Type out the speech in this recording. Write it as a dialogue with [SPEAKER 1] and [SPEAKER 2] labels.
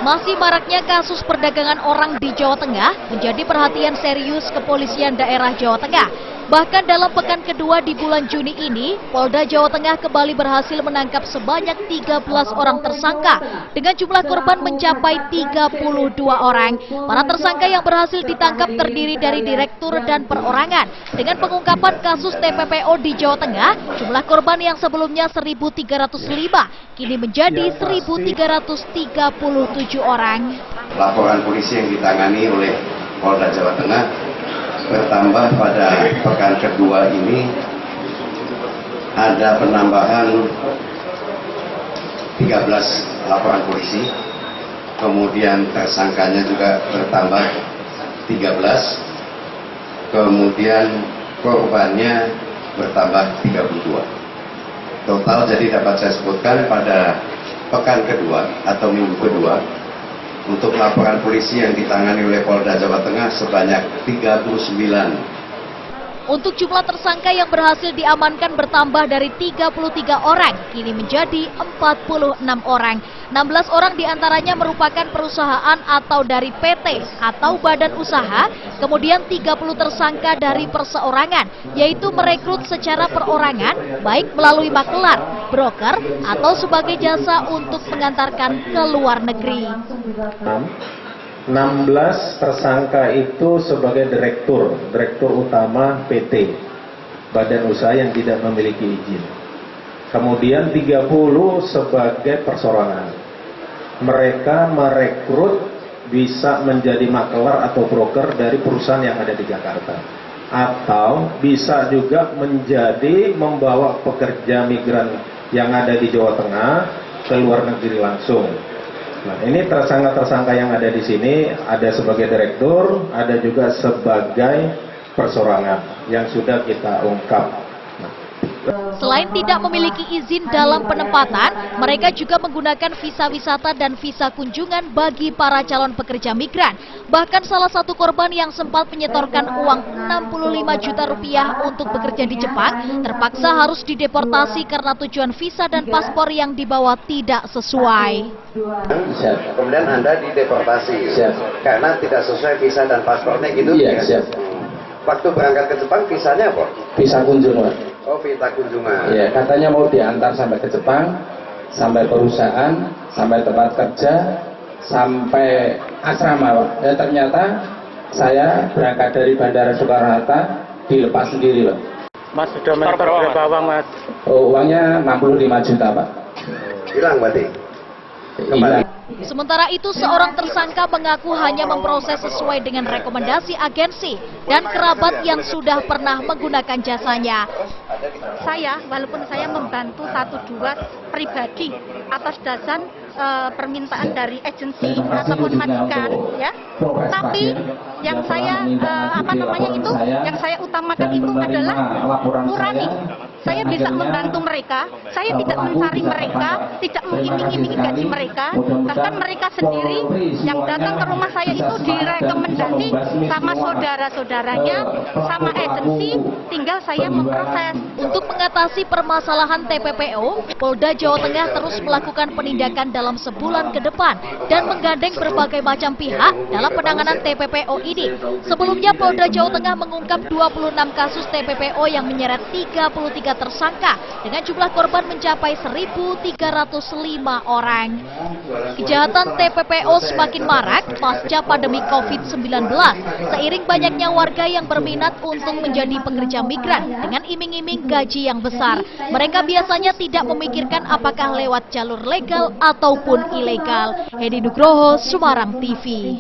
[SPEAKER 1] Masih maraknya kasus perdagangan orang di Jawa Tengah menjadi perhatian serius Kepolisian Daerah Jawa Tengah. Bahkan dalam pekan kedua di bulan Juni ini, Polda Jawa Tengah kembali berhasil menangkap sebanyak 13 orang tersangka dengan jumlah korban mencapai 32 orang. Para tersangka yang berhasil ditangkap terdiri dari direktur dan perorangan. Dengan pengungkapan kasus TPPO di Jawa Tengah, jumlah korban yang sebelumnya 1.305 kini menjadi 1.337 orang.
[SPEAKER 2] Laporan polisi yang ditangani oleh Polda Jawa Tengah bertambah pada pekan kedua ini, ada penambahan 13 laporan polisi, kemudian tersangkanya juga bertambah 13, kemudian korbannya bertambah 32. Total jadi dapat saya sebutkan pada pekan kedua atau minggu kedua, untuk laporan polisi yang ditangani oleh Polda Jawa Tengah sebanyak 39.
[SPEAKER 1] Untuk jumlah tersangka yang berhasil diamankan bertambah dari 33 orang, kini menjadi 46 orang. 16 orang diantaranya merupakan perusahaan atau dari PT atau badan usaha, kemudian 30 tersangka dari perseorangan, yaitu merekrut secara perorangan, baik melalui makelar, broker, atau sebagai jasa untuk mengantarkan ke luar negeri.
[SPEAKER 3] 16 tersangka itu sebagai direktur utama PT, badan usaha yang tidak memiliki izin. Kemudian 30 sebagai perseorangan. Mereka merekrut bisa menjadi makelar atau broker dari perusahaan yang ada di Jakarta. Atau bisa juga menjadi membawa pekerja migran yang ada di Jawa Tengah ke luar negeri langsung. Nah, ini tersangka-tersangka yang ada di sini ada sebagai direktur, ada juga sebagai perseorangan yang sudah kita ungkap.
[SPEAKER 1] Selain tidak memiliki izin dalam penempatan, mereka juga menggunakan visa wisata dan visa kunjungan bagi para calon pekerja migran. Bahkan salah satu korban yang sempat menyetorkan uang 65 juta rupiah untuk bekerja di Jepang, terpaksa harus dideportasi karena tujuan visa dan paspor yang dibawa tidak sesuai.
[SPEAKER 2] Kemudian Anda dideportasi karena tidak sesuai visa dan paspornya gitu?
[SPEAKER 4] Iya, siap.
[SPEAKER 2] Waktu berangkat ke Jepang visanya apa?
[SPEAKER 4] Visa kunjungan.
[SPEAKER 2] Oh, visa kunjungan.
[SPEAKER 4] Ya, katanya mau diantar sampai ke Jepang, sampai perusahaan, sampai tempat kerja, sampai asrama, Pak. Ya, ternyata saya berangkat dari Bandara Soekarno-Hatta dilepas sendiri, Pak.
[SPEAKER 5] Mas sudah menyetor berapa uang, Mas?
[SPEAKER 4] Oh, uangnya 65 juta, Pak.
[SPEAKER 2] Hilang berarti?
[SPEAKER 4] Hilang.
[SPEAKER 1] Sementara itu, seorang tersangka mengaku hanya memproses sesuai dengan rekomendasi agensi dan kerabat yang sudah pernah menggunakan jasanya.
[SPEAKER 6] Walaupun saya membantu 1-2 pribadi atas dasar permintaan dari agensi ataupun majikan, ya. Tapi yang saya yang saya utamakan itu adalah nurani. Saya bisa membantu mereka, saya tidak mencari mereka, tidak mengiming-imingi gaji mereka, bahkan mereka sendiri yang datang ke rumah saya itu direkomendasi sama saudara-saudaranya, sama agensi, tinggal saya memproses.
[SPEAKER 1] Untuk mengatasi permasalahan TPPO, Polda Jawa Tengah terus melakukan penindakan dalam sebulan ke depan dan menggandeng berbagai macam pihak dalam penanganan TPPO ini. Sebelumnya Polda Jawa Tengah mengungkap 26 kasus TPPO yang menyeret 33 tersangka dengan jumlah korban mencapai 1.305 orang. Kejahatan TPPO semakin marak pasca pandemi COVID-19 seiring banyaknya warga yang berminat untuk menjadi pekerja migran dengan iming-iming gaji yang besar. Mereka biasanya tidak memikirkan apakah lewat jalur legal ataupun ilegal. Hedi Nugroho, Semarang TV.